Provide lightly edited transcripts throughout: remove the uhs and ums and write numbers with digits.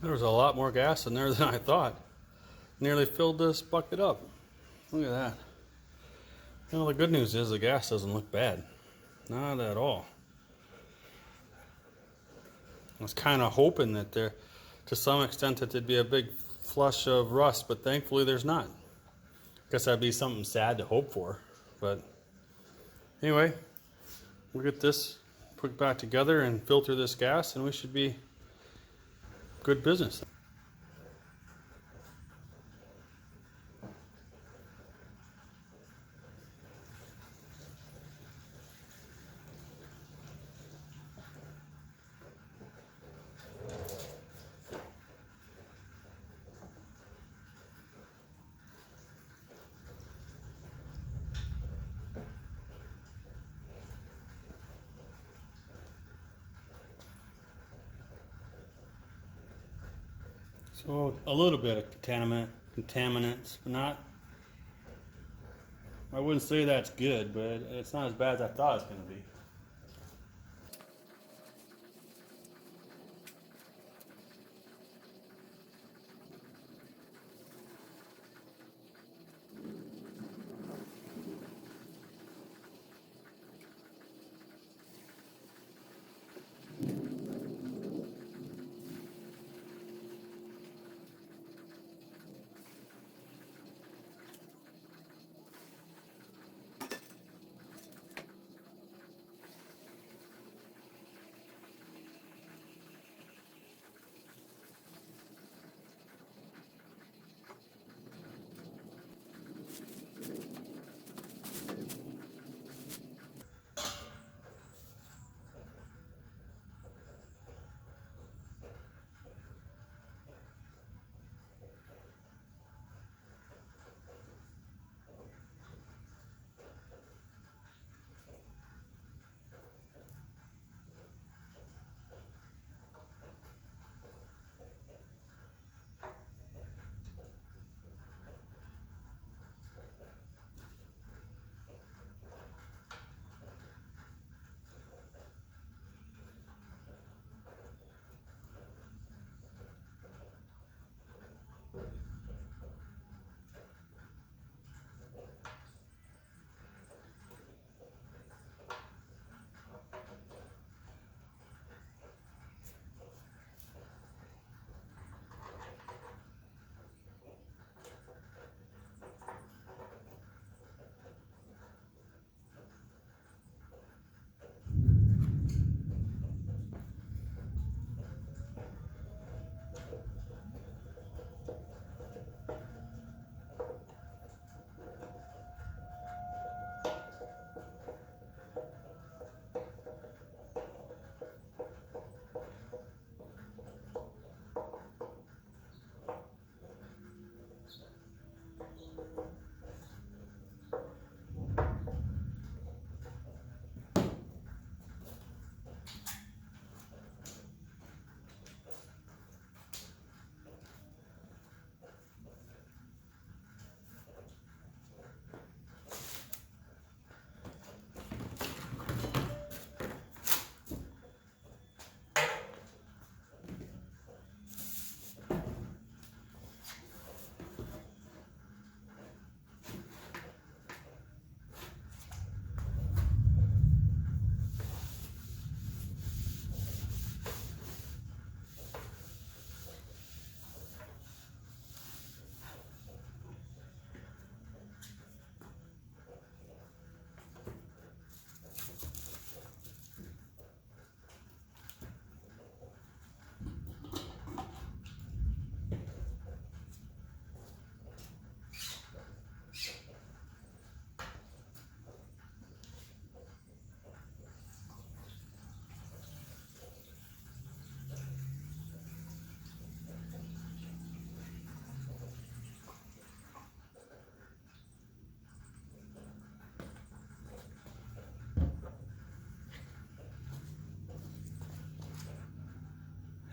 There was a lot more gas in there than I thought. Nearly filled this bucket up. Look at that. You know, the good news is the gas doesn't look bad. Not at all. I was kind of hoping that there, to some extent, that there'd be a big flush of rust, but thankfully there's not. Guess that'd be something sad to hope for. But anyway, we'll get this put back together and filter this gas, and we should be good business. So a little bit of contaminants, but not, I wouldn't say that's good, but it's not as bad as I thought it was going to be.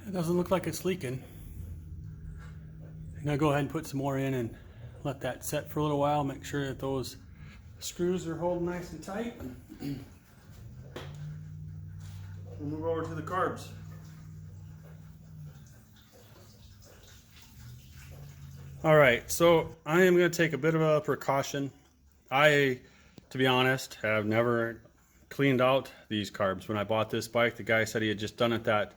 It doesn't look like it's leaking. I'm gonna go ahead and put some more in and let that set for a little while. Make sure that those screws are holding nice and tight. We'll move over to the carbs. All right, so I am going to take a bit of a precaution. To be honest, have never cleaned out these carbs. When I bought this bike, the guy said he had just done it that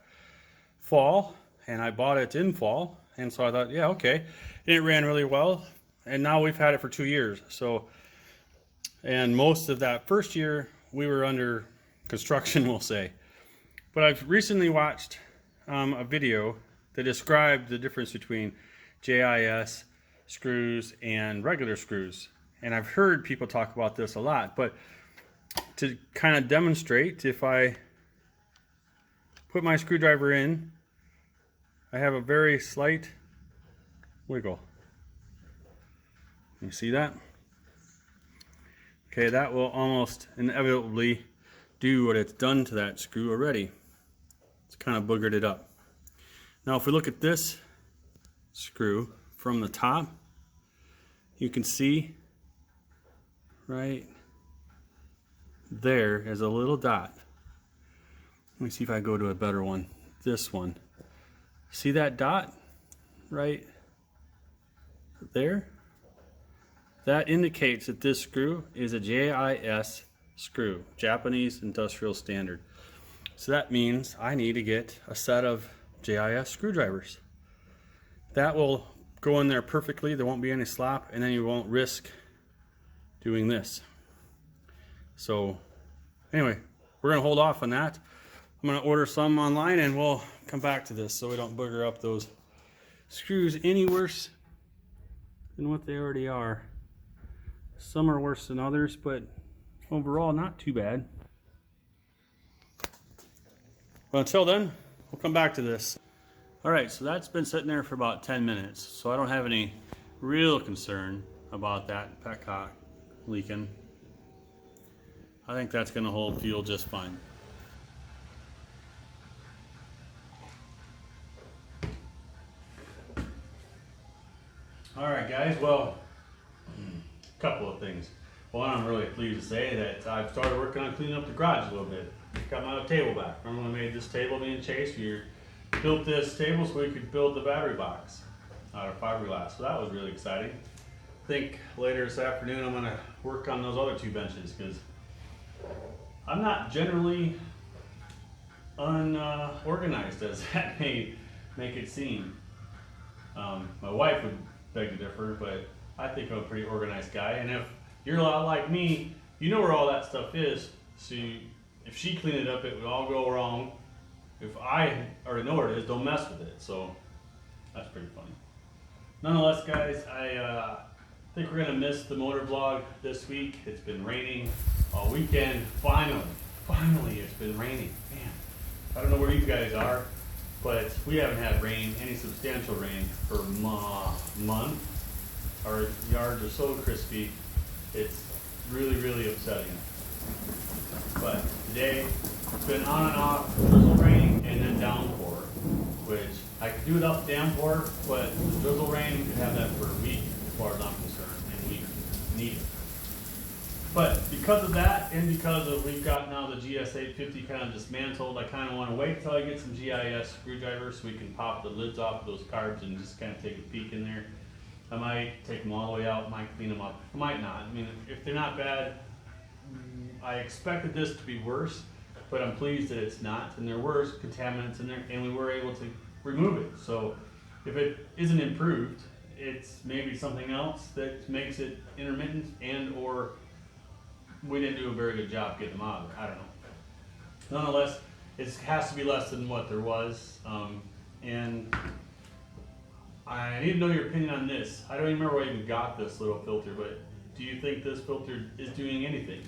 fall, and I bought it in fall, and so I thought, yeah, okay. And it ran really well, and now we've had it for 2 years. So, and most of that first year, we were under construction, we'll say. But I've recently watched a video that described the difference between JIS screws and regular screws. And I've heard people talk about this a lot, but to kind of demonstrate, if I put my screwdriver in, I have a very slight wiggle. You see that? Okay, that will almost inevitably do what it's done to that screw already. It's kind of boogered it up. Now if we look at this screw from the top, you can see right there is a little dot. Let me see if I go to a better one. This one. See that dot right there? That indicates that this screw is a JIS screw, Japanese Industrial Standard. So that means I need to get a set of JIS screwdrivers. That will go in there perfectly, there won't be any slop, and then you won't risk doing this. So anyway, we're gonna hold off on that. I'm gonna order some online and we'll come back to this so we don't booger up those screws any worse than what they already are. Some are worse than others, but overall not too bad. Well, until then, we'll come back to this. Alright, so that's been sitting there for about 10 minutes, so I don't have any real concern about that petcock leaking. I think that's going to hold fuel just fine. Alright guys, well, a couple of things. One, I'm really pleased to say that I've started working on cleaning up the garage a little bit. Got my table back. Remember when I made this table, me and Chase? We built this table so we could build the battery box out of fiberglass. So that was really exciting. I think later this afternoon I'm going to work on those other 2 benches because I'm not generally unorganized as that may make it seem. My wife would beg to differ, but I think I'm a pretty organized guy. And if you're a lot like me, you know where all that stuff is. So if she cleaned it up, it would all go wrong. If I already know where it is, don't mess with it. So that's pretty funny. Nonetheless, guys, I think we're gonna miss the motor vlog this week. It's been raining all weekend. Finally, it's been raining. Man, I don't know where you guys are, but we haven't had rain, any substantial rain, for a month. Our yards are so crispy, it's really, really upsetting. But today, it's been on and off, drizzle rain and then downpour, which I could do without the downpour, but the drizzle rain, you could have that for a week as far as I'm concerned, and we need it. But because of that, and because of we've got now the GS850 kind of dismantled, I kind of want to wait until I get some GIS screwdrivers so we can pop the lids off of those carbs and just kind of take a peek in there. I might take them all the way out, might clean them up, I might not. I mean, if they're not bad, I expected this to be worse, but I'm pleased that it's not, and there were contaminants in there, and we were able to remove it. So if it isn't improved, it's maybe something else that makes it intermittent, and or we didn't do a very good job getting them out of there. I don't know. Nonetheless, it has to be less than what there was, and I need to know your opinion on this. I don't even remember where I even got this little filter, but do you think this filter is doing anything?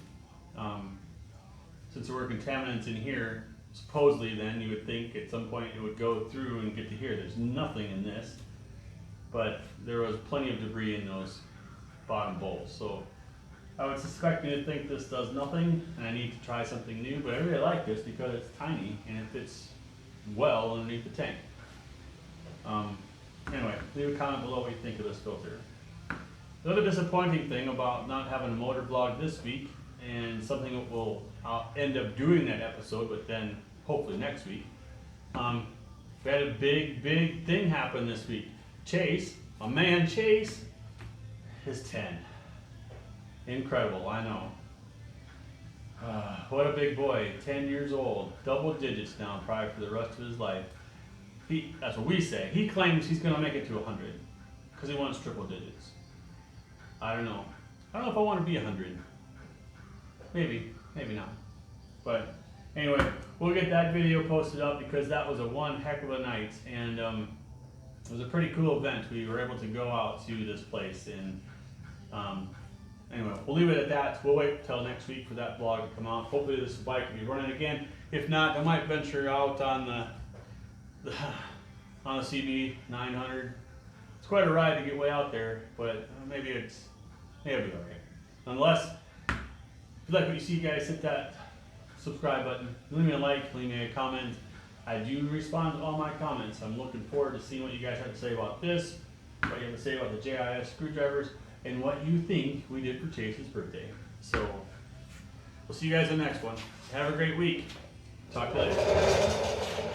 Since there were contaminants in here, supposedly then you would think at some point it would go through and get to here. There's nothing in this, but there was plenty of debris in those bottom bowls. So I would suspect me to think this does nothing, and I need to try something new, but I really like this because it's tiny and it fits well underneath the tank. Anyway, leave a comment below what you think of this filter. The other disappointing thing about not having a motor vlog this week, and something that I'll end up doing that episode, but then hopefully next week, we had a big thing happen this week. Chase, My man Chase is 10. Incredible, I know. What a big boy, 10 years old, double digits now, probably for the rest of his life. That's what we say. He claims he's going to make it to 100 because he wants triple digits. I don't know. I don't know if I want to be 100. Maybe, maybe not. But anyway, we'll get that video posted up because that was a one heck of a night, and it was a pretty cool event. We were able to go out to this place, and anyway, we'll leave it at that. We'll wait till next week for that vlog to come out. Hopefully this bike will be running again. If not, I might venture out on the CB900. It's quite a ride to get way out there, but maybe it'll be alright. Nonetheless, if you like what you see, guys, hit that subscribe button. Leave me a like, leave me a comment. I do respond to all my comments. I'm looking forward to seeing what you guys have to say about this, what you have to say about the JIS screwdrivers, and what you think we did for Chase's birthday. So, we'll see you guys in the next one. Have a great week. Talk to you later.